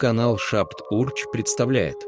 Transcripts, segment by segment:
Канал Шапт Урч представляет.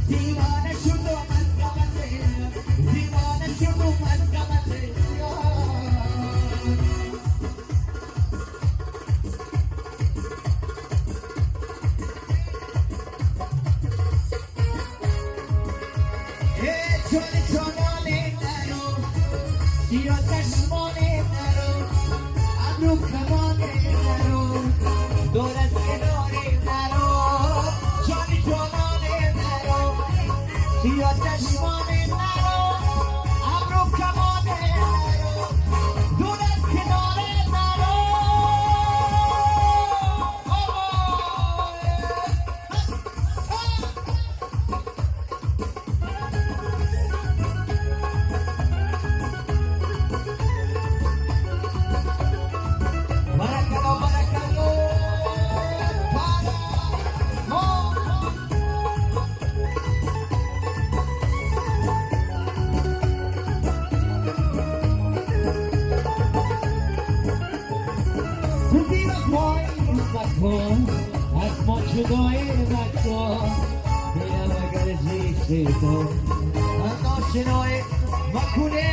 دیوانه شد و مسکمته دیوانه شد و مسکمته جان جانانه نرو سیاه چشمانه نرو ابرو کمانه نرو دور از کناره نرو جان جانانه نرو سیاه چشمانه نرو ابرو کمانه نرو دور از کناره نرو از ما جدای نکن دلم اگر زیسته تو از ناشنای مکنه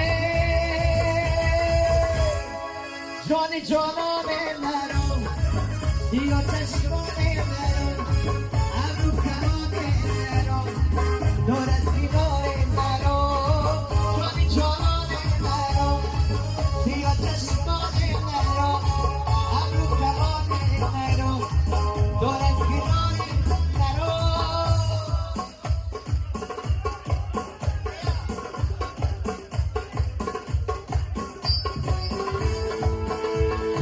جان جانانه نرو سیاه چشمانه نرو ابرو کمانه نرو دور از کناره نرو جان جانانه نرو سیاه چشمانه نرو ابرو کمانه نرو دور از کناره نرو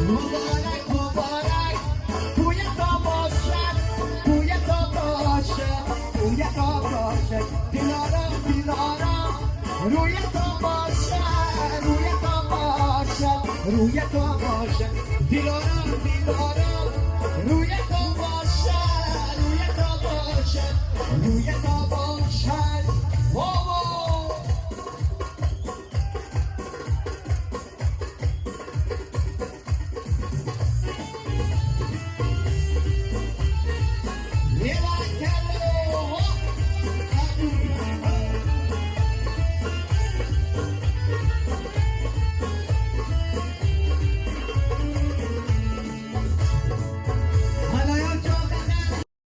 مبارک مبارک توی تو باشد توی تو باشد توی تو باشد دلارم دلارم روی تو باشد روی تو باشد روی تو باشد دلارم